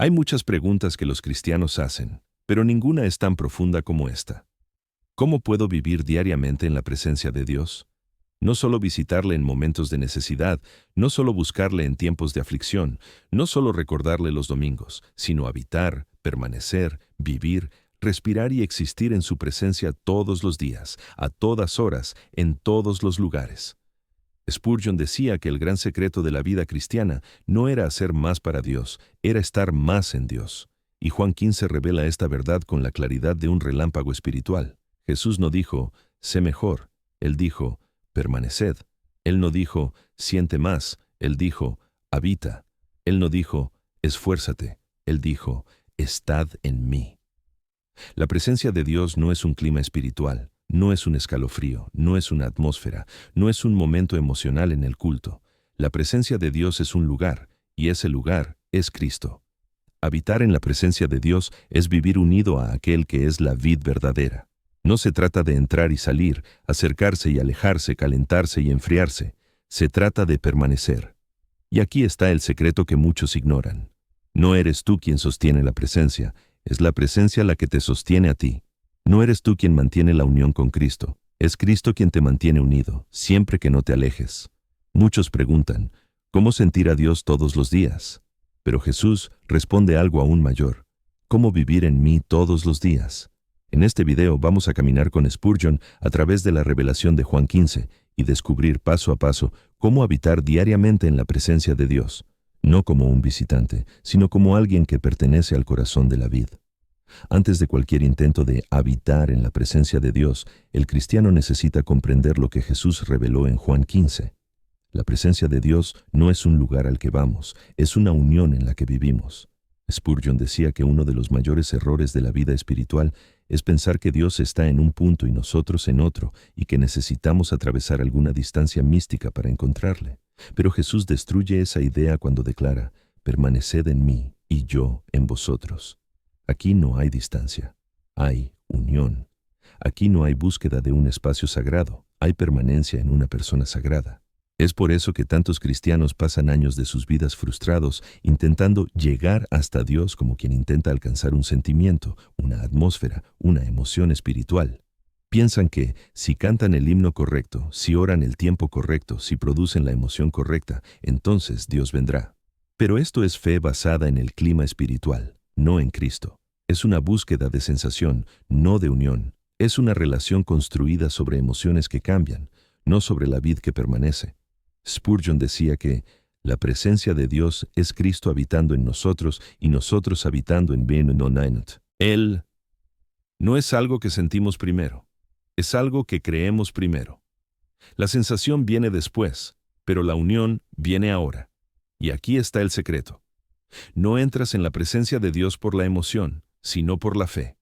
Hay muchas preguntas que los cristianos hacen, pero ninguna es tan profunda como esta. ¿Cómo puedo vivir diariamente en la presencia de Dios? No solo visitarle en momentos de necesidad, no solo buscarle en tiempos de aflicción, no solo recordarle los domingos, sino habitar, permanecer, vivir, respirar y existir en su presencia todos los días, a todas horas, en todos los lugares. Spurgeon decía que el gran secreto de la vida cristiana no era hacer más para Dios, era estar más en Dios. Y Juan 15 revela esta verdad con la claridad de un relámpago espiritual. Jesús no dijo, sé mejor. Él dijo, permaneced. Él no dijo, siente más. Él dijo, habita. Él no dijo, esfuérzate. Él dijo, estad en mí. La presencia de Dios no es un clima espiritual, no es un escalofrío, no es una atmósfera, no es un momento emocional en el culto. La presencia de Dios es un lugar, y ese lugar es Cristo. Habitar en la presencia de Dios es vivir unido a aquel que es la vid verdadera. No se trata de entrar y salir, acercarse y alejarse, calentarse y enfriarse. Se trata de permanecer. Y aquí está el secreto que muchos ignoran. No eres tú quien sostiene la presencia, es la presencia la que te sostiene a ti. No eres tú quien mantiene la unión con Cristo, es Cristo quien te mantiene unido, siempre que no te alejes. Muchos preguntan, ¿cómo sentir a Dios todos los días? Pero Jesús responde algo aún mayor. ¿Cómo vivir en mí todos los días? En este video vamos a caminar con Spurgeon a través de la revelación de Juan 15 y descubrir paso a paso cómo habitar diariamente en la presencia de Dios, no como un visitante, sino como alguien que pertenece al corazón de la vid. Antes de cualquier intento de habitar en la presencia de Dios, el cristiano necesita comprender lo que Jesús reveló en Juan 15. La presencia de Dios no es un lugar al que vamos, es una unión en la que vivimos. Spurgeon decía que uno de los mayores errores de la vida espiritual es pensar que Dios está en un punto y nosotros en otro, y que necesitamos atravesar alguna distancia mística para encontrarle. Pero Jesús destruye esa idea cuando declara, permaneced en mí y yo en vosotros. Aquí no hay distancia, hay unión. Aquí no hay búsqueda de un espacio sagrado, hay permanencia en una persona sagrada. Es por eso que tantos cristianos pasan años de sus vidas frustrados intentando llegar hasta Dios como quien intenta alcanzar un sentimiento, una atmósfera, una emoción espiritual. Piensan que si cantan el himno correcto, si oran el tiempo correcto, si producen la emoción correcta, entonces Dios vendrá. Pero esto es fe basada en el clima espiritual, no en Cristo. Es una búsqueda de sensación, no de unión. Es una relación construida sobre emociones que cambian, no sobre la vid que permanece. Spurgeon decía que la presencia de Dios es Cristo habitando en nosotros y nosotros habitando en Benonainet. Él no es algo que sentimos primero, es algo que creemos primero. La sensación viene después, pero la unión viene ahora. Y aquí está el secreto. No entras en la presencia de Dios por la emoción, sino por la fe.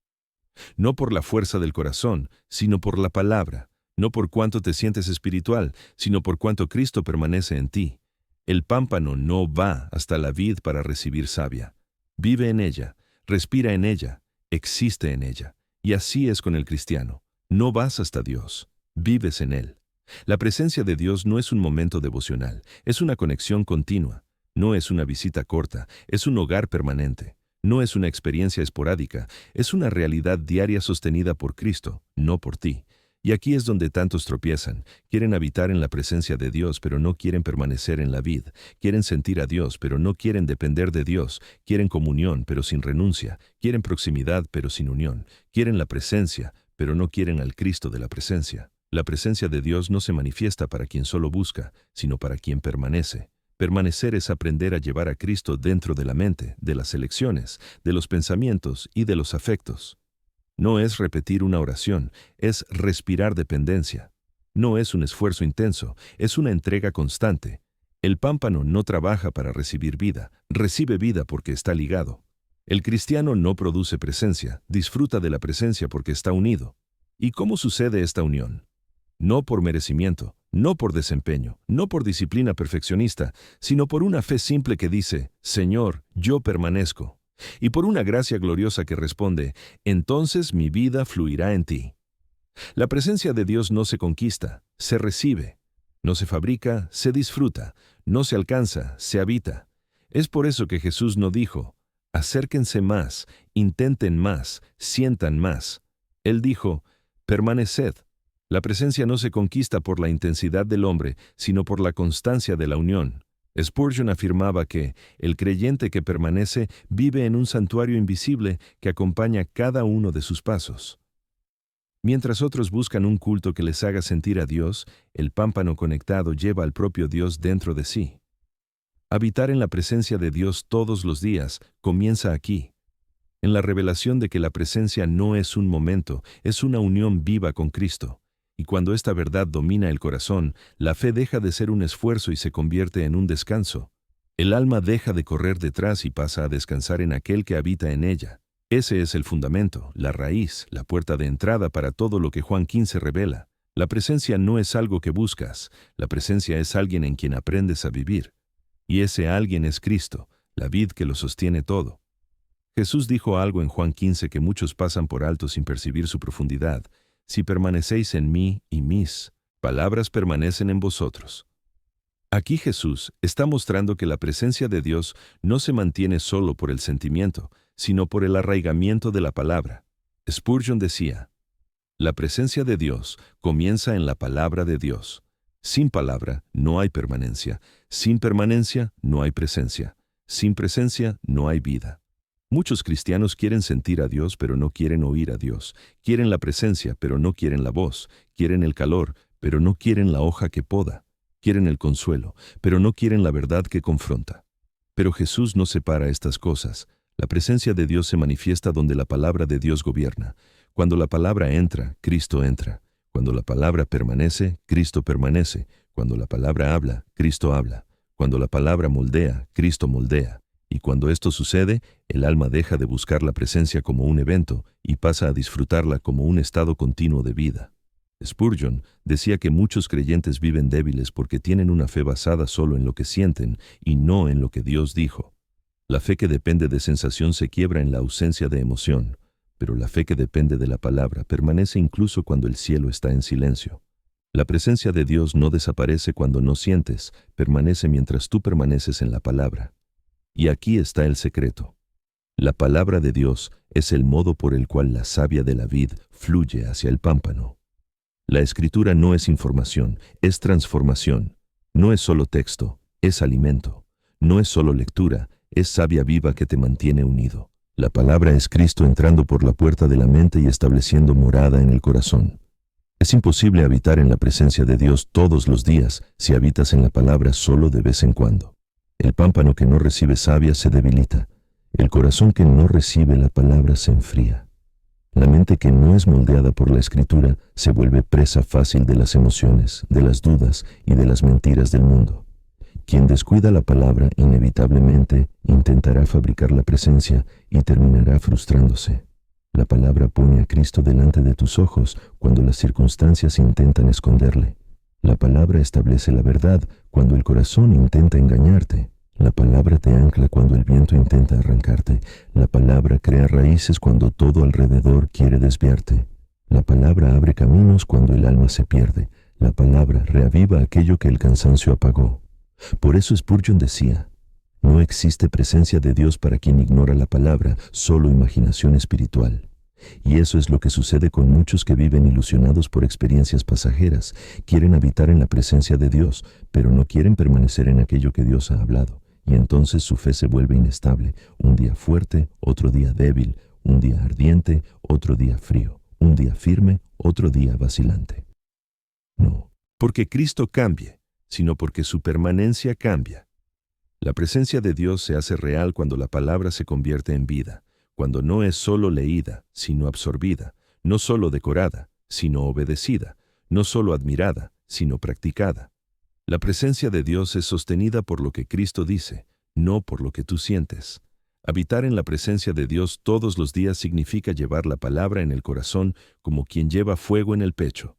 No por la fuerza del corazón, sino por la palabra. No por cuánto te sientes espiritual, sino por cuánto Cristo permanece en ti. El pámpano no va hasta la vid para recibir savia. Vive en ella, respira en ella, existe en ella. Y así es con el cristiano. No vas hasta Dios, vives en Él. La presencia de Dios no es un momento devocional, es una conexión continua. No es una visita corta, es un hogar permanente. No es una experiencia esporádica, es una realidad diaria sostenida por Cristo, no por ti. Y aquí es donde tantos tropiezan. Quieren habitar en la presencia de Dios, pero no quieren permanecer en la vid. Quieren sentir a Dios, pero no quieren depender de Dios. Quieren comunión, pero sin renuncia. Quieren proximidad, pero sin unión. Quieren la presencia, pero no quieren al Cristo de la presencia. La presencia de Dios no se manifiesta para quien solo busca, sino para quien permanece. Permanecer es aprender a llevar a Cristo dentro de la mente, de las elecciones, de los pensamientos y de los afectos. No es repetir una oración, es respirar dependencia. No es un esfuerzo intenso, es una entrega constante. El pámpano no trabaja para recibir vida, recibe vida porque está ligado. El cristiano no produce presencia, disfruta de la presencia porque está unido. ¿Y cómo sucede esta unión? No por merecimiento, no por desempeño, no por disciplina perfeccionista, sino por una fe simple que dice, Señor, yo permanezco. Y por una gracia gloriosa que responde, entonces mi vida fluirá en ti. La presencia de Dios no se conquista, se recibe. No se fabrica, se disfruta. No se alcanza, se habita. Es por eso que Jesús no dijo, Acérquense más, intenten más, sientan más. Él dijo, permaneced. La presencia no se conquista por la intensidad del hombre, sino por la constancia de la unión. Spurgeon afirmaba que el creyente que permanece vive en un santuario invisible que acompaña cada uno de sus pasos. Mientras otros buscan un culto que les haga sentir a Dios, el pámpano conectado lleva al propio Dios dentro de sí. Habitar en la presencia de Dios todos los días comienza aquí, en la revelación de que la presencia no es un momento, es una unión viva con Cristo. Y cuando esta verdad domina el corazón, la fe deja de ser un esfuerzo y se convierte en un descanso. El alma deja de correr detrás y pasa a descansar en aquel que habita en ella. Ese es el fundamento, la raíz, la puerta de entrada para todo lo que Juan 15 revela. La presencia no es algo que buscas, la presencia es alguien en quien aprendes a vivir. Y ese alguien es Cristo, la vid que lo sostiene todo. Jesús dijo algo en Juan 15 que muchos pasan por alto sin percibir su profundidad. Si permanecéis en mí y mis palabras permanecen en vosotros. Aquí Jesús está mostrando que la presencia de Dios no se mantiene solo por el sentimiento, sino por el arraigamiento de la palabra. Spurgeon decía, la presencia de Dios comienza en la palabra de Dios. Sin palabra no hay permanencia. Sin permanencia no hay presencia. Sin presencia no hay vida. Muchos cristianos quieren sentir a Dios, pero no quieren oír a Dios. Quieren la presencia, pero no quieren la voz. Quieren el calor, pero no quieren la hoja que poda. Quieren el consuelo, pero no quieren la verdad que confronta. Pero Jesús no separa estas cosas. La presencia de Dios se manifiesta donde la palabra de Dios gobierna. Cuando la palabra entra, Cristo entra. Cuando la palabra permanece, Cristo permanece. Cuando la palabra habla, Cristo habla. Cuando la palabra moldea, Cristo moldea. Y cuando esto sucede, el alma deja de buscar la presencia como un evento y pasa a disfrutarla como un estado continuo de vida. Spurgeon decía que muchos creyentes viven débiles porque tienen una fe basada solo en lo que sienten y no en lo que Dios dijo. La fe que depende de sensación se quiebra en la ausencia de emoción, pero la fe que depende de la palabra permanece incluso cuando el cielo está en silencio. La presencia de Dios no desaparece cuando no sientes, permanece mientras tú permaneces en la palabra. Y aquí está el secreto. La palabra de Dios es el modo por el cual la savia de la vid fluye hacia el pámpano. La escritura no es información, es transformación. No es solo texto, es alimento. No es solo lectura, es savia viva que te mantiene unido. La palabra es Cristo entrando por la puerta de la mente y estableciendo morada en el corazón. Es imposible habitar en la presencia de Dios todos los días si habitas en la palabra solo de vez en cuando. El pámpano que no recibe savia se debilita. El corazón que no recibe la palabra se enfría. La mente que no es moldeada por la Escritura se vuelve presa fácil de las emociones, de las dudas y de las mentiras del mundo. Quien descuida la palabra inevitablemente intentará fabricar la presencia y terminará frustrándose. La palabra pone a Cristo delante de tus ojos cuando las circunstancias intentan esconderle. La palabra establece la verdad cuando el corazón intenta engañarte. La palabra te ancla cuando el viento intenta arrancarte. La palabra crea raíces cuando todo alrededor quiere desviarte. La palabra abre caminos cuando el alma se pierde. La palabra reaviva aquello que el cansancio apagó. Por eso Spurgeon decía, no existe presencia de Dios para quien ignora la palabra, solo imaginación espiritual. Y eso es lo que sucede con muchos que viven ilusionados por experiencias pasajeras. Quieren habitar en la presencia de Dios, pero no quieren permanecer en aquello que Dios ha hablado. Y entonces su fe se vuelve inestable. Un día fuerte, otro día débil. Un día ardiente, otro día frío. Un día firme, otro día vacilante. No, porque Cristo cambie, sino porque su permanencia cambia. La presencia de Dios se hace real cuando la palabra se convierte en vida. Cuando no es solo leída, sino absorbida, no solo decorada, sino obedecida, no solo admirada, sino practicada. La presencia de Dios es sostenida por lo que Cristo dice, no por lo que tú sientes. Habitar en la presencia de Dios todos los días significa llevar la palabra en el corazón como quien lleva fuego en el pecho.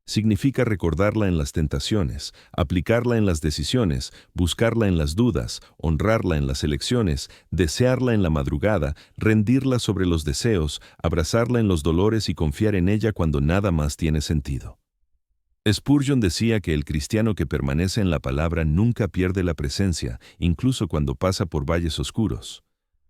Significa recordarla en las tentaciones, aplicarla en las decisiones, buscarla en las dudas, honrarla en las elecciones, desearla en la madrugada, rendirla sobre los deseos, abrazarla en los dolores y confiar en ella cuando nada más tiene sentido. Spurgeon decía que el cristiano que permanece en la palabra nunca pierde la presencia, incluso cuando pasa por valles oscuros.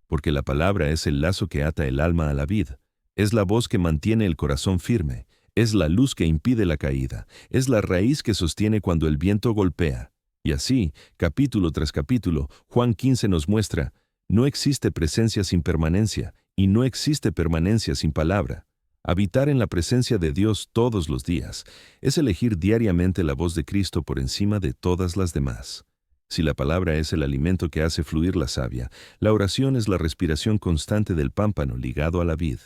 porque la palabra es el lazo que ata el alma a la vid, es la voz que mantiene el corazón firme, es la luz que impide la caída, es la raíz que sostiene cuando el viento golpea. Y así, capítulo tras capítulo, Juan 15 nos muestra, no existe presencia sin permanencia, y no existe permanencia sin palabra. Habitar en la presencia de Dios todos los días es elegir diariamente la voz de Cristo por encima de todas las demás. Si la palabra es el alimento que hace fluir la savia, la oración es la respiración constante del pámpano ligado a la vid.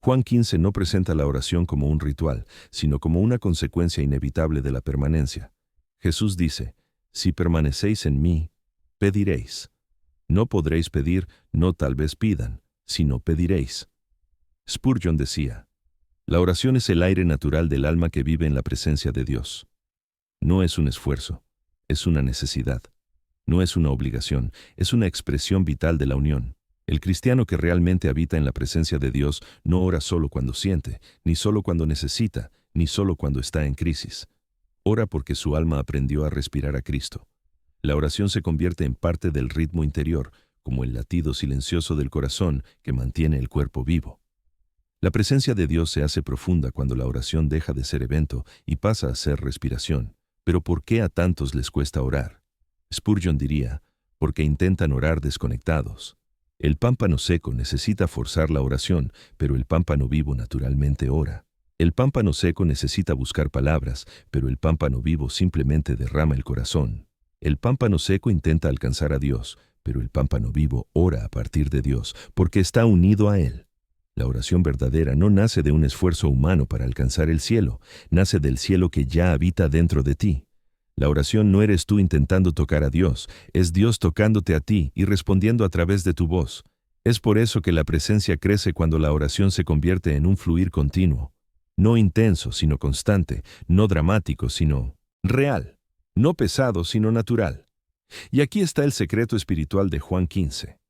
Juan 15 no presenta la oración como un ritual, sino como una consecuencia inevitable de la permanencia. Jesús dice, si permanecéis en mí, pediréis. No podréis pedir, no tal vez pidan, sino pediréis. Spurgeon decía, la oración es el aire natural del alma que vive en la presencia de Dios. No es un esfuerzo, es una necesidad. No es una obligación, es una expresión vital de la unión. El cristiano que realmente habita en la presencia de Dios no ora solo cuando siente, ni solo cuando necesita, ni solo cuando está en crisis. Ora porque su alma aprendió a respirar a Cristo. La oración se convierte en parte del ritmo interior, como el latido silencioso del corazón que mantiene el cuerpo vivo. La presencia de Dios se hace profunda cuando la oración deja de ser evento y pasa a ser respiración. Pero ¿por qué a tantos les cuesta orar? Spurgeon diría, porque intentan orar desconectados. El pámpano seco necesita forzar la oración, pero el pámpano vivo naturalmente ora. El pámpano seco necesita buscar palabras, pero el pámpano vivo simplemente derrama el corazón. El pámpano seco intenta alcanzar a Dios, pero el pámpano vivo ora a partir de Dios, porque está unido a Él. La oración verdadera no nace de un esfuerzo humano para alcanzar el cielo, nace del cielo que ya habita dentro de ti. La oración no eres tú intentando tocar a Dios, es Dios tocándote a ti y respondiendo a través de tu voz. Es por eso que la presencia crece cuando la oración se convierte en un fluir continuo. No intenso, sino constante, no dramático, sino real, no pesado, sino natural. Y aquí está el secreto espiritual de Juan 15.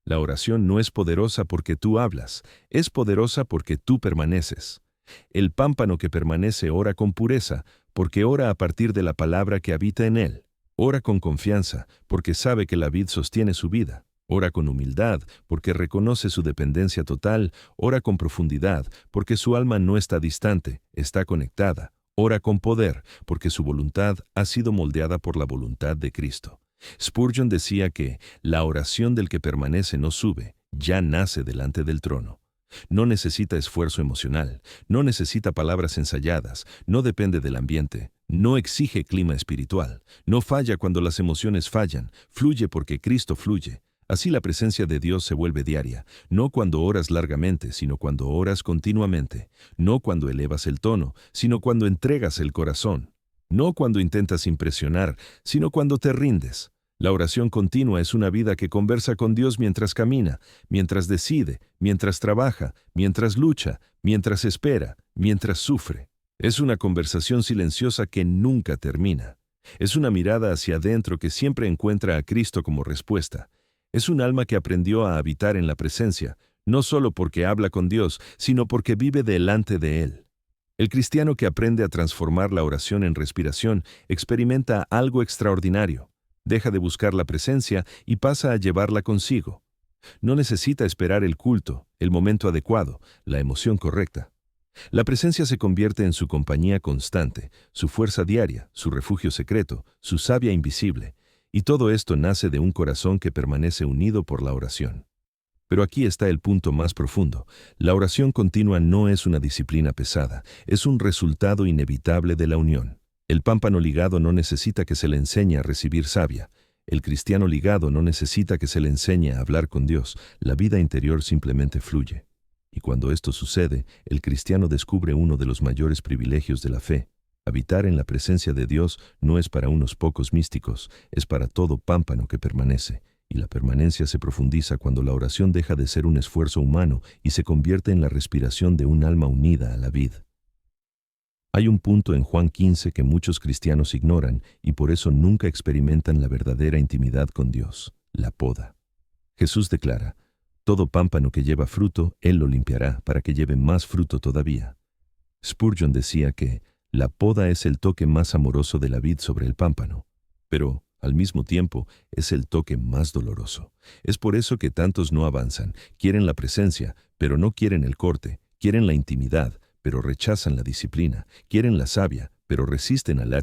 La oración no es poderosa porque tú hablas, es poderosa porque tú permaneces. El pámpano que permanece ora con pureza, porque ora a partir de la palabra que habita en él. Ora con confianza, porque sabe que la vid sostiene su vida. Ora con humildad, porque reconoce su dependencia total. Ora con profundidad, porque su alma no está distante, está conectada. Ora con poder, porque su voluntad ha sido moldeada por la voluntad de Cristo. Spurgeon decía que la oración del que permanece no sube, ya nace delante del trono. No necesita esfuerzo emocional, no necesita palabras ensayadas, no depende del ambiente, no exige clima espiritual, no falla cuando las emociones fallan, fluye porque Cristo fluye. Así la presencia de Dios se vuelve diaria, no cuando oras largamente, sino cuando oras continuamente, no cuando elevas el tono, sino cuando entregas el corazón, no cuando intentas impresionar, sino cuando te rindes. La oración continua es una vida que conversa con Dios mientras camina, mientras decide, mientras trabaja, mientras lucha, mientras espera, mientras sufre. Es una conversación silenciosa que nunca termina. Es una mirada hacia adentro que siempre encuentra a Cristo como respuesta. Es un alma que aprendió a habitar en la presencia, no solo porque habla con Dios, sino porque vive delante de Él. El cristiano que aprende a transformar la oración en respiración experimenta algo extraordinario. Deja de buscar la presencia y pasa a llevarla consigo. No necesita esperar el culto, el momento adecuado, la emoción correcta. La presencia se convierte en su compañía constante, su fuerza diaria, su refugio secreto, su savia invisible. Y todo esto nace de un corazón que permanece unido por la oración. Pero aquí está el punto más profundo. La oración continua no es una disciplina pesada, es un resultado inevitable de la unión. El pámpano ligado no necesita que se le enseñe a recibir savia. El cristiano ligado no necesita que se le enseñe a hablar con Dios. La vida interior simplemente fluye. Y cuando esto sucede, el cristiano descubre uno de los mayores privilegios de la fe. Habitar en la presencia de Dios no es para unos pocos místicos, es para todo pámpano que permanece. Y la permanencia se profundiza cuando la oración deja de ser un esfuerzo humano y se convierte en la respiración de un alma unida a la vid. Hay un punto en Juan 15 que muchos cristianos ignoran y por eso nunca experimentan la verdadera intimidad con Dios, la poda. Jesús declara, todo pámpano que lleva fruto, Él lo limpiará para que lleve más fruto todavía. Spurgeon decía que la poda es el toque más amoroso de la vid sobre el pámpano. Pero, Al mismo tiempo, es el toque más doloroso. Es por eso que tantos no avanzan. Quieren la presencia, pero no quieren el corte. Quieren la intimidad, pero rechazan la disciplina. Quieren la savia, pero resisten al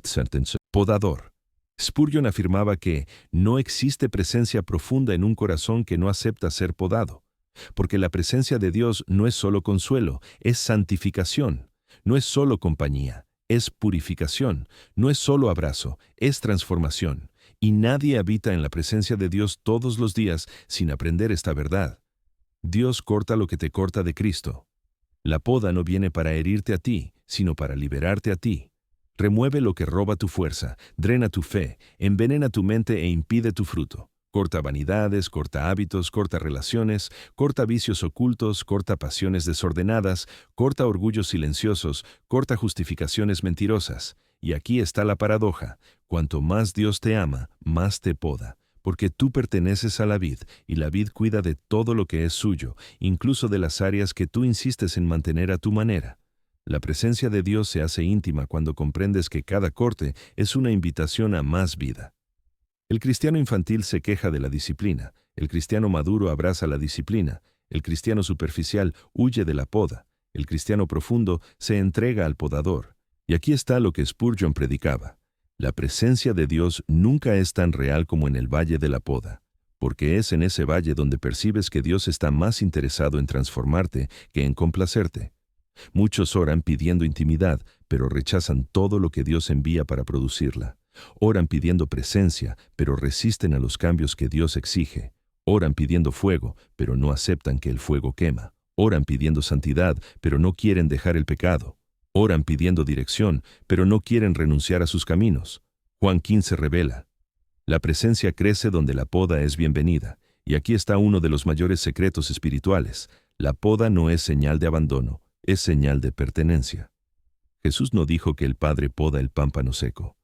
podador. Spurgeon afirmaba que no existe presencia profunda en un corazón que no acepta ser podado. Porque la presencia de Dios no es solo consuelo, es santificación. No es solo compañía, es purificación. No es solo abrazo, es transformación. Y nadie habita en la presencia de Dios todos los días sin aprender esta verdad. Dios corta lo que te corta de Cristo. La poda no viene para herirte a ti, sino para liberarte a ti. Remueve lo que roba tu fuerza, drena tu fe, envenena tu mente e impide tu fruto. Corta vanidades, corta hábitos, corta relaciones, corta vicios ocultos, corta pasiones desordenadas, corta orgullos silenciosos, corta justificaciones mentirosas. Y aquí está la paradoja: cuanto más Dios te ama, más te poda, porque tú perteneces a la vid, y la vid cuida de todo lo que es suyo, incluso de las áreas que tú insistes en mantener a tu manera. La presencia de Dios se hace íntima cuando comprendes que cada corte es una invitación a más vida. El cristiano infantil se queja de la disciplina, el cristiano maduro abraza la disciplina, el cristiano superficial huye de la poda, el cristiano profundo se entrega al podador. Y aquí está lo que Spurgeon predicaba: la presencia de Dios nunca es tan real como en el valle de la poda, porque es en ese valle donde percibes que Dios está más interesado en transformarte que en complacerte. Muchos oran pidiendo intimidad, pero rechazan todo lo que Dios envía para producirla. Oran pidiendo presencia, pero resisten a los cambios que Dios exige. Oran pidiendo fuego, pero no aceptan que el fuego quema. Oran pidiendo santidad, pero no quieren dejar el pecado. Oran pidiendo dirección, pero no quieren renunciar a sus caminos. Juan 15 revela: la presencia crece donde la poda es bienvenida. Y aquí está uno de los mayores secretos espirituales: la poda no es señal de abandono, es señal de pertenencia. Jesús no dijo que el Padre poda el pámpano seco.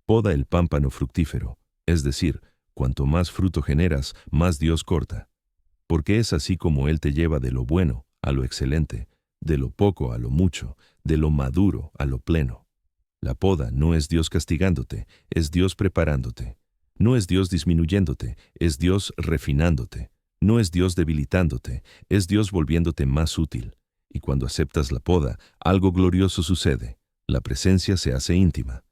Poda el pámpano fructífero, es decir, cuanto más fruto generas, más Dios corta. Porque es así como Él te lleva de lo bueno a lo excelente, de lo poco a lo mucho, de lo maduro a lo pleno. La poda no es Dios castigándote, es Dios preparándote. No es Dios disminuyéndote, es Dios refinándote. No es Dios debilitándote, es Dios volviéndote más útil. Y cuando aceptas la poda, algo glorioso sucede. La presencia se hace íntima.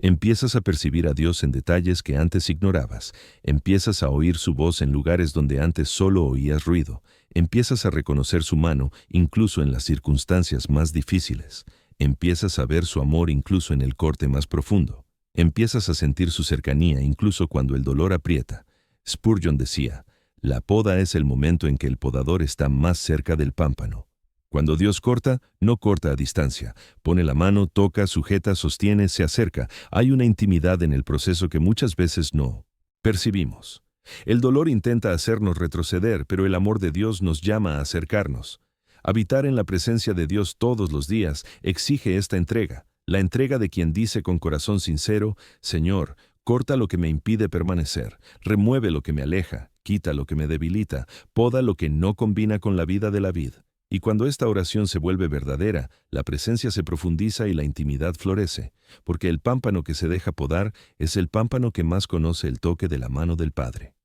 Empiezas a percibir a Dios en detalles que antes ignorabas. Empiezas a oír su voz en lugares donde antes solo oías ruido. Empiezas a reconocer su mano incluso en las circunstancias más difíciles. Empiezas a ver su amor incluso en el corte más profundo. Empiezas a sentir su cercanía incluso cuando el dolor aprieta. Spurgeon decía: la poda es el momento en que el podador está más cerca del pámpano. Cuando Dios corta, no corta a distancia. Pone la mano, toca, sujeta, sostiene, se acerca. Hay una intimidad en el proceso que muchas veces no percibimos. El dolor intenta hacernos retroceder, pero el amor de Dios nos llama a acercarnos. Habitar en la presencia de Dios todos los días exige esta entrega, la entrega de quien dice con corazón sincero: Señor, corta lo que me impide permanecer, remueve lo que me aleja, quita lo que me debilita, poda lo que no combina con la vida de la vid. Y cuando esta oración se vuelve verdadera, la presencia se profundiza y la intimidad florece, porque el pámpano que se deja podar es el pámpano que más conoce el toque de la mano del Padre.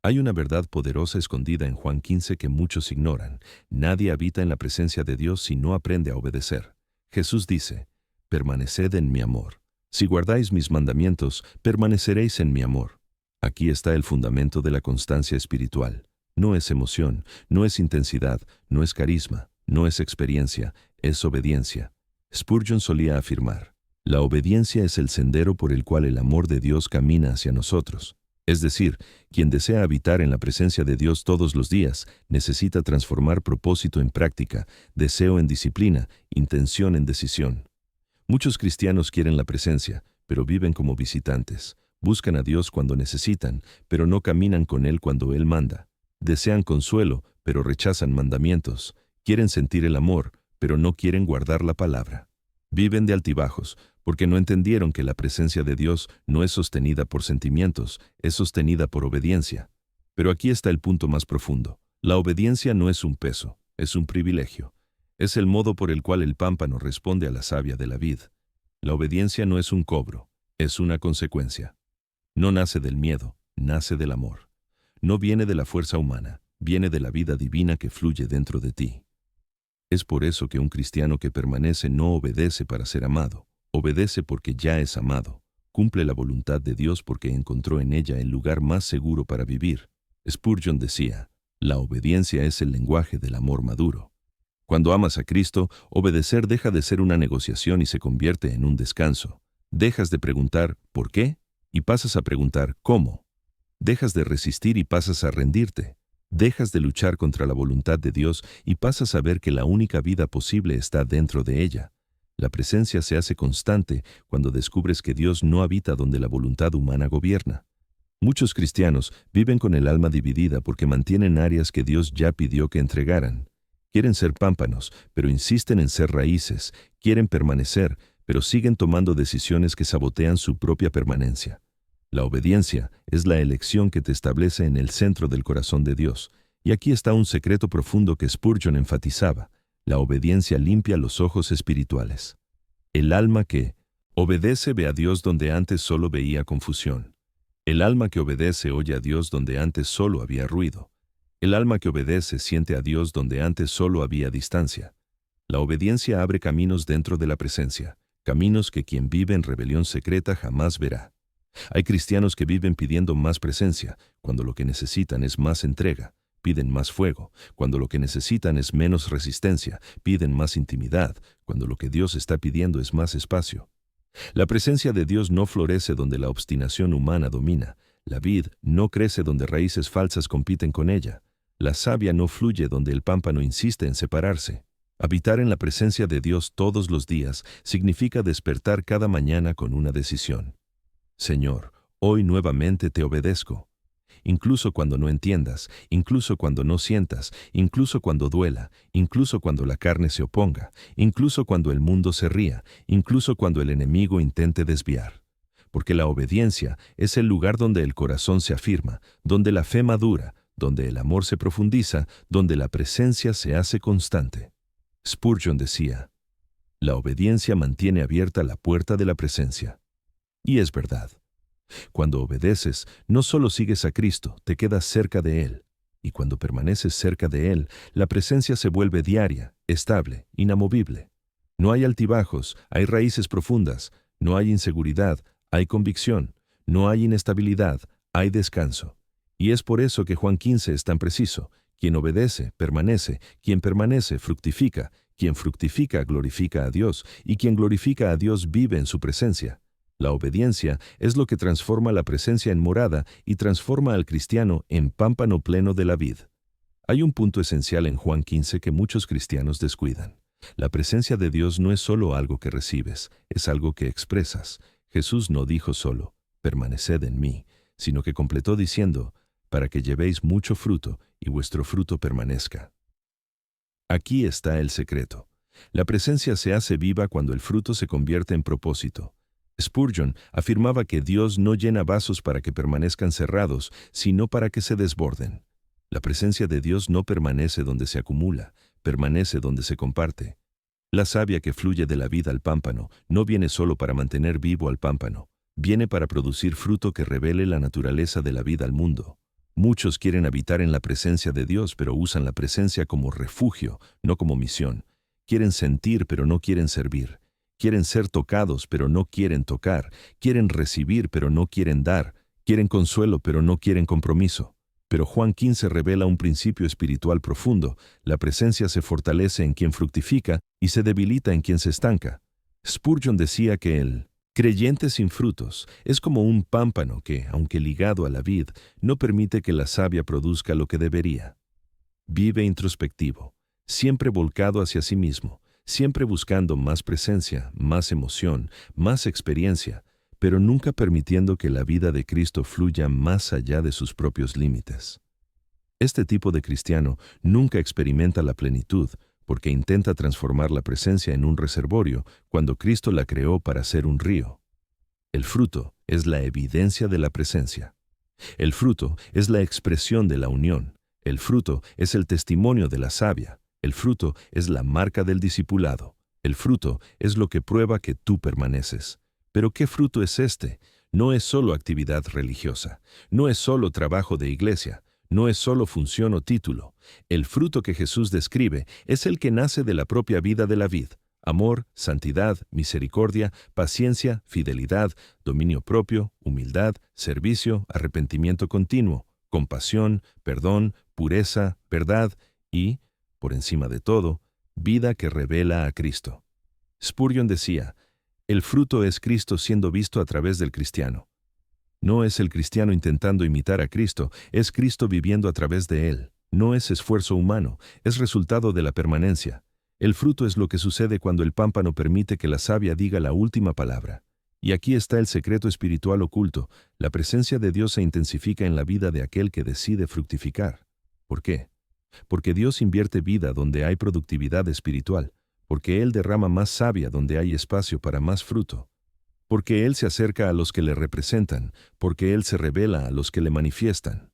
Hay una verdad poderosa escondida en Juan 15 que muchos ignoran: nadie habita en la presencia de Dios si no aprende a obedecer. Jesús dice: permaneced en mi amor. Si guardáis mis mandamientos, permaneceréis en mi amor. Aquí está el fundamento de la constancia espiritual. No es emoción, no es intensidad, no es carisma, no es experiencia, es obediencia. Spurgeon solía afirmar: la obediencia es el sendero por el cual el amor de Dios camina hacia nosotros. Es decir, quien desea habitar en la presencia de Dios todos los días necesita transformar propósito en práctica, deseo en disciplina, intención en decisión. Muchos cristianos quieren la presencia, pero viven como visitantes. Buscan a Dios cuando necesitan, pero no caminan con Él cuando Él manda. Desean consuelo, pero rechazan mandamientos. Quieren sentir el amor, pero no quieren guardar la palabra. Viven de altibajos, porque no entendieron que la presencia de Dios no es sostenida por sentimientos, es sostenida por obediencia. Pero aquí está el punto más profundo. La obediencia no es un peso, es un privilegio. Es el modo por el cual el pámpano responde a la savia de la vid. La obediencia no es un cobro, es una consecuencia. No nace del miedo, nace del amor. No viene de la fuerza humana, viene de la vida divina que fluye dentro de ti. Es por eso que un cristiano que permanece no obedece para ser amado, obedece porque ya es amado, cumple la voluntad de Dios porque encontró en ella el lugar más seguro para vivir. Spurgeon decía, la obediencia es el lenguaje del amor maduro. Cuando amas a Cristo, obedecer deja de ser una negociación y se convierte en un descanso. Dejas de preguntar ¿por qué? Y pasas a preguntar ¿cómo? Dejas de resistir y pasas a rendirte. Dejas de luchar contra la voluntad de Dios y pasas a ver que la única vida posible está dentro de ella. La presencia se hace constante cuando descubres que Dios no habita donde la voluntad humana gobierna. Muchos cristianos viven con el alma dividida porque mantienen áreas que Dios ya pidió que entregaran. Quieren ser pámpanos, pero insisten en ser raíces. Quieren permanecer, pero siguen tomando decisiones que sabotean su propia permanencia. La obediencia es la elección que te establece en el centro del corazón de Dios. Y aquí está un secreto profundo que Spurgeon enfatizaba. La obediencia limpia los ojos espirituales. El alma que obedece ve a Dios donde antes solo veía confusión. El alma que obedece oye a Dios donde antes solo había ruido. El alma que obedece siente a Dios donde antes solo había distancia. La obediencia abre caminos dentro de la presencia, caminos que quien vive en rebelión secreta jamás verá. Hay cristianos que viven pidiendo más presencia, cuando lo que necesitan es más entrega. Piden más fuego, cuando lo que necesitan es menos resistencia. Piden más intimidad, cuando lo que Dios está pidiendo es más espacio. La presencia de Dios no florece donde la obstinación humana domina. La vid no crece donde raíces falsas compiten con ella. La savia no fluye donde el pámpano insiste en separarse. Habitar en la presencia de Dios todos los días significa despertar cada mañana con una decisión. Señor, hoy nuevamente te obedezco. Incluso cuando no entiendas, incluso cuando no sientas, incluso cuando duela, incluso cuando la carne se oponga, incluso cuando el mundo se ría, incluso cuando el enemigo intente desviar. Porque la obediencia es el lugar donde el corazón se afirma, donde la fe madura, donde el amor se profundiza, donde la presencia se hace constante. Spurgeon decía, la obediencia mantiene abierta la puerta de la presencia. Y es verdad. Cuando obedeces, no solo sigues a Cristo, te quedas cerca de Él. Y cuando permaneces cerca de Él, la presencia se vuelve diaria, estable, inamovible. No hay altibajos, hay raíces profundas. No hay inseguridad, hay convicción. No hay inestabilidad, hay descanso. Y es por eso que Juan 15 es tan preciso. Quien obedece, permanece. Quien permanece, fructifica. Quien fructifica, glorifica a Dios. Y quien glorifica a Dios vive en su presencia. La obediencia es lo que transforma la presencia en morada y transforma al cristiano en pámpano pleno de la vid. Hay un punto esencial en Juan 15 que muchos cristianos descuidan. La presencia de Dios no es solo algo que recibes, es algo que expresas. Jesús no dijo solo, permaneced en mí, sino que completó diciendo, para que llevéis mucho fruto y vuestro fruto permanezca. Aquí está el secreto. La presencia se hace viva cuando el fruto se convierte en propósito. Spurgeon afirmaba que Dios no llena vasos para que permanezcan cerrados, sino para que se desborden. La presencia de Dios no permanece donde se acumula, permanece donde se comparte. La savia que fluye de la vid al pámpano no viene solo para mantener vivo al pámpano, viene para producir fruto que revele la naturaleza de la vida al mundo. Muchos quieren habitar en la presencia de Dios, pero usan la presencia como refugio, no como misión. Quieren sentir, pero no quieren servir. Quieren ser tocados, pero no quieren tocar. Quieren recibir, pero no quieren dar. Quieren consuelo, pero no quieren compromiso. Pero Juan 15 revela un principio espiritual profundo. La presencia se fortalece en quien fructifica y se debilita en quien se estanca. Spurgeon decía que el creyente sin frutos es como un pámpano que, aunque ligado a la vid, no permite que la savia produzca lo que debería. Vive introspectivo, siempre volcado hacia sí mismo, siempre buscando más presencia, más emoción, más experiencia, pero nunca permitiendo que la vida de Cristo fluya más allá de sus propios límites. Este tipo de cristiano nunca experimenta la plenitud porque intenta transformar la presencia en un reservorio cuando Cristo la creó para ser un río. El fruto es la evidencia de la presencia. El fruto es la expresión de la unión. El fruto es el testimonio de la savia. El fruto es la marca del discipulado. El fruto es lo que prueba que tú permaneces. ¿Pero qué fruto es este? no es solo actividad religiosa, no es solo trabajo de iglesia, no es solo función o título. El fruto que Jesús describe es el que nace de la propia vida de la vid: amor, santidad, misericordia, paciencia, fidelidad, dominio propio, humildad, servicio, arrepentimiento continuo, compasión, perdón, pureza, verdad y, por encima de todo, vida que revela a Cristo. Spurgeon decía: el fruto es Cristo siendo visto a través del cristiano. No es el cristiano intentando imitar a Cristo, es Cristo viviendo a través de él. No es esfuerzo humano, es resultado de la permanencia. El fruto es lo que sucede cuando el pámpano permite que la savia diga la última palabra. Y aquí está el secreto espiritual oculto: la presencia de Dios se intensifica en la vida de aquel que decide fructificar. ¿Por qué? Porque Dios invierte vida donde hay productividad espiritual, porque Él derrama más savia donde hay espacio para más fruto, porque Él se acerca a los que le representan, porque Él se revela a los que le manifiestan.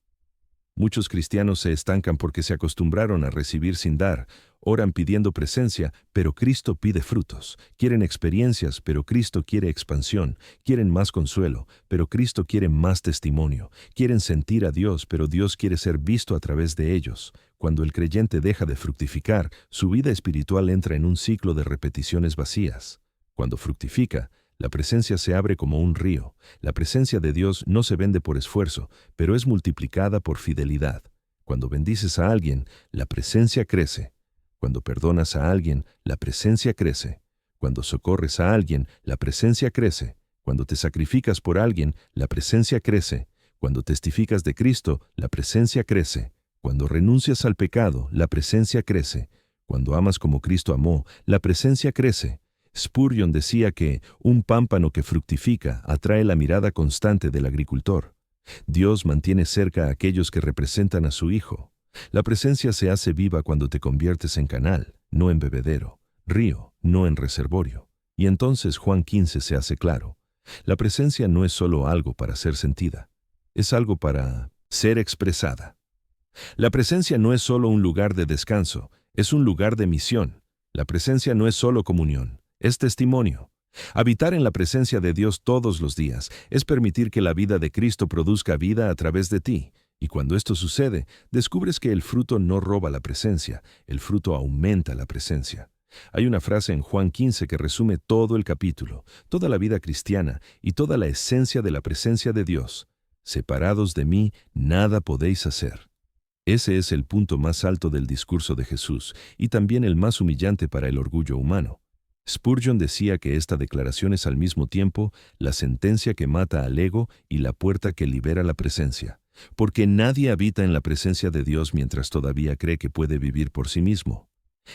Muchos cristianos se estancan porque se acostumbraron a recibir sin dar, oran pidiendo presencia, pero Cristo pide frutos, quieren experiencias, pero Cristo quiere expansión, quieren más consuelo, pero Cristo quiere más testimonio, quieren sentir a Dios, pero Dios quiere ser visto a través de ellos. Cuando el creyente deja de fructificar, su vida espiritual entra en un ciclo de repeticiones vacías. Cuando fructifica, la presencia se abre como un río. La presencia de Dios no se vende por esfuerzo, pero es multiplicada por fidelidad. Cuando bendices a alguien, la presencia crece. Cuando perdonas a alguien, la presencia crece. Cuando socorres a alguien, la presencia crece. Cuando te sacrificas por alguien, la presencia crece. Cuando testificas de Cristo, la presencia crece. Cuando renuncias al pecado, la presencia crece. Cuando amas como Cristo amó, la presencia crece. Spurgeon decía que un pámpano que fructifica atrae la mirada constante del agricultor. Dios mantiene cerca a aquellos que representan a su Hijo. La presencia se hace viva cuando te conviertes en canal, no en bebedero, río, no en reservorio. Y entonces Juan 15 se hace claro. La presencia no es solo algo para ser sentida, es algo para ser expresada. La presencia no es solo un lugar de descanso, es un lugar de misión. La presencia no es solo comunión, es testimonio. Habitar en la presencia de Dios todos los días es permitir que la vida de Cristo produzca vida a través de ti. Y cuando esto sucede, descubres que el fruto no roba la presencia, el fruto aumenta la presencia. Hay una frase en Juan 15 que resume todo el capítulo, toda la vida cristiana y toda la esencia de la presencia de Dios. Separados de mí, nada podéis hacer. Ese es el punto más alto del discurso de Jesús y también el más humillante para el orgullo humano. Spurgeon decía que esta declaración es al mismo tiempo la sentencia que mata al ego y la puerta que libera la presencia, porque nadie habita en la presencia de Dios mientras todavía cree que puede vivir por sí mismo.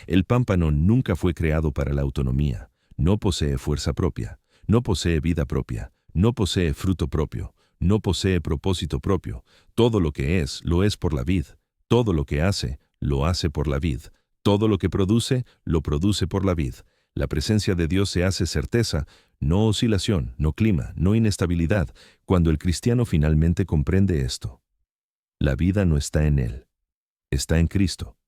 El pámpano nunca fue creado para la autonomía, no posee fuerza propia, no posee vida propia, no posee fruto propio, no posee propósito propio. Todo lo que es, lo es por la vid. Todo lo que hace, lo hace por la vid. Todo lo que produce, lo produce por la vid. La presencia de Dios se hace certeza, no oscilación, no clima, no inestabilidad, cuando el cristiano finalmente comprende esto. La vida no está en él, está en Cristo.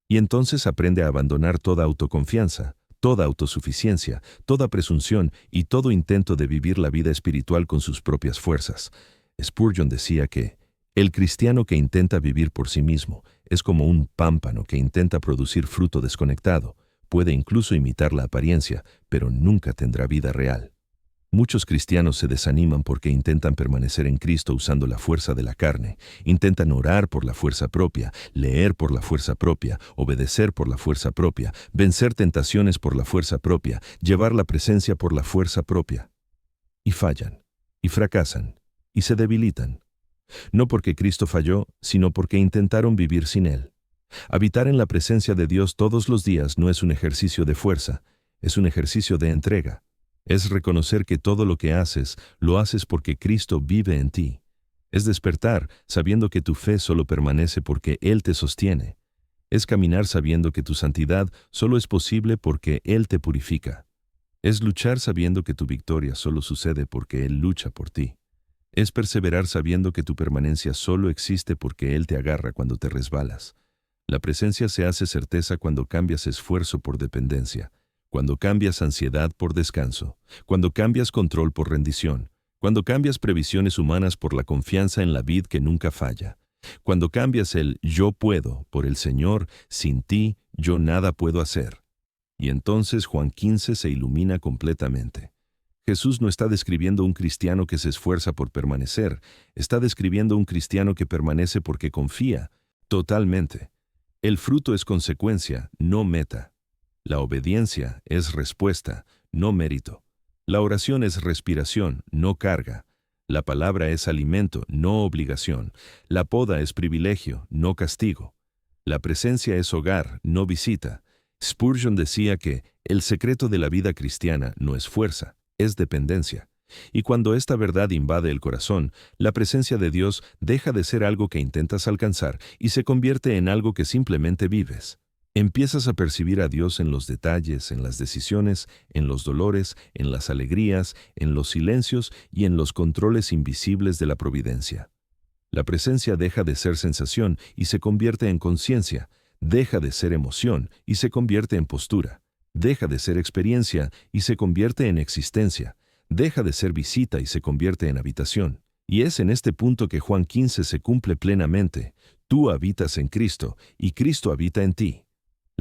Y entonces aprende a abandonar toda autoconfianza, toda autosuficiencia, toda presunción y todo intento de vivir la vida espiritual con sus propias fuerzas. Spurgeon decía que el cristiano que intenta vivir por sí mismo es como un pámpano que intenta producir fruto desconectado. Puede incluso imitar la apariencia, pero nunca tendrá vida real. Muchos cristianos se desaniman porque intentan permanecer en Cristo usando la fuerza de la carne, intentan orar por la fuerza propia, leer por la fuerza propia, obedecer por la fuerza propia, vencer tentaciones por la fuerza propia, llevar la presencia por la fuerza propia. Y fallan, y fracasan, y se debilitan. No porque Cristo falló, sino porque intentaron vivir sin Él. Habitar en la presencia de Dios todos los días no es un ejercicio de fuerza, es un ejercicio de entrega. Es reconocer que todo lo que haces, lo haces porque Cristo vive en ti. Es despertar sabiendo que tu fe solo permanece porque Él te sostiene. Es caminar sabiendo que tu santidad solo es posible porque Él te purifica. Es luchar sabiendo que tu victoria solo sucede porque Él lucha por ti. Es perseverar sabiendo que tu permanencia solo existe porque Él te agarra cuando te resbalas. La presencia se hace certeza cuando cambias esfuerzo por dependencia, cuando cambias ansiedad por descanso, cuando cambias control por rendición, Cuando cambias previsiones humanas por la confianza en la vid que nunca falla. Cuando cambias el yo puedo por el Señor, sin ti yo nada puedo hacer. Y entonces Juan 15 se ilumina completamente. Jesús no está describiendo un cristiano que se esfuerza por permanecer, está describiendo un cristiano que permanece porque confía, totalmente. El fruto es consecuencia, no meta. La obediencia es respuesta, no mérito. La oración es respiración, no carga. La palabra es alimento, no obligación. La poda es privilegio, no castigo. La presencia es hogar, no visita. Spurgeon decía que el secreto de la vida cristiana no es fuerza, es dependencia. Y cuando esta verdad invade el corazón, la presencia de Dios deja de ser algo que intentas alcanzar y se convierte en algo que simplemente vives. Empiezas a percibir a Dios en los detalles, en las decisiones, en los dolores, en las alegrías, en los silencios y en los controles invisibles de la providencia. La presencia deja de ser sensación y se convierte en conciencia, deja de ser emoción y se convierte en postura, deja de ser experiencia y se convierte en existencia, deja de ser visita y se convierte en habitación. Y es en este punto que Juan 15 se cumple plenamente. Tú habitas en Cristo y Cristo habita en ti.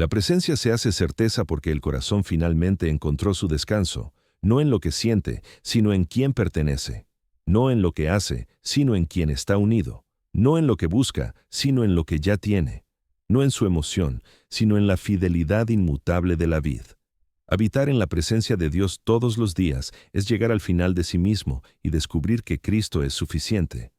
La presencia se hace certeza porque el corazón finalmente encontró su descanso, no en lo que siente, sino en quién pertenece, no en lo que hace, sino en quien está unido, no en lo que busca, sino en lo que ya tiene, no en su emoción, sino en la fidelidad inmutable de la vid. Habitar en la presencia de Dios todos los días es llegar al final de sí mismo y descubrir que Cristo es suficiente.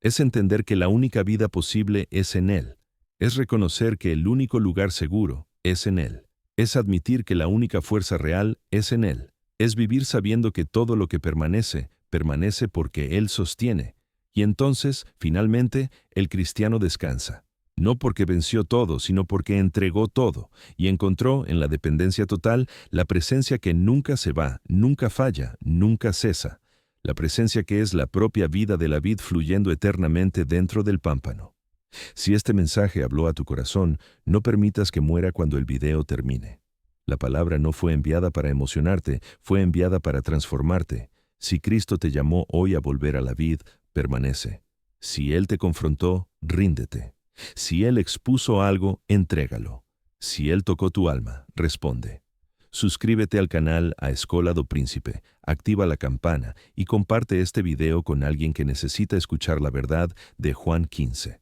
Es entender que la única vida posible es en Él. Es reconocer que el único lugar seguro es en Él. Es admitir que la única fuerza real es en Él. Es vivir sabiendo que todo lo que permanece, permanece porque Él sostiene. Y entonces, finalmente, el cristiano descansa. No porque venció todo, sino porque entregó todo, y encontró en la dependencia total la presencia que nunca se va, nunca falla, nunca cesa. La presencia que es la propia vida de la vid fluyendo eternamente dentro del pámpano. Si este mensaje habló a tu corazón, no permitas que muera cuando el video termine. La palabra no fue enviada para emocionarte, fue enviada para transformarte. Si Cristo te llamó hoy a volver a la vid, permanece. Si Él te confrontó, ríndete. Si Él expuso algo, entrégalo. Si Él tocó tu alma, responde. Suscríbete al canal A Escola do Príncipe, activa la campana y comparte este video con alguien que necesita escuchar la verdad de Juan 15.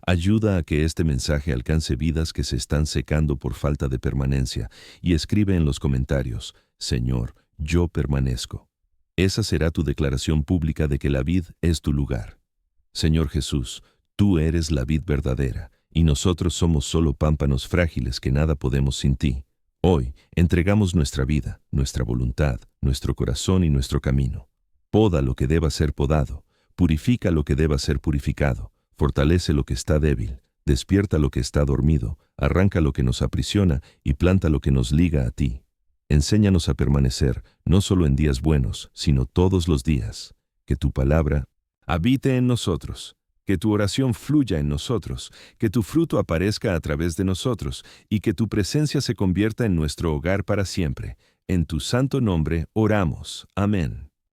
Ayuda a que este mensaje alcance vidas que se están secando por falta de permanencia y escribe en los comentarios, Señor, yo permanezco. Esa será tu declaración pública de que la vid es tu lugar. Señor Jesús, tú eres la vid verdadera, y nosotros somos solo pámpanos frágiles que nada podemos sin ti. Hoy entregamos nuestra vida, nuestra voluntad, nuestro corazón y nuestro camino. Poda lo que deba ser podado, purifica lo que deba ser purificado, fortalece lo que está débil, despierta lo que está dormido, arranca lo que nos aprisiona y planta lo que nos liga a ti. Enséñanos a permanecer, no solo en días buenos, sino todos los días. Que tu palabra habite en nosotros. Que tu oración fluya en nosotros, que tu fruto aparezca a través de nosotros y que tu presencia se convierta en nuestro hogar para siempre. En tu santo nombre oramos. Amén.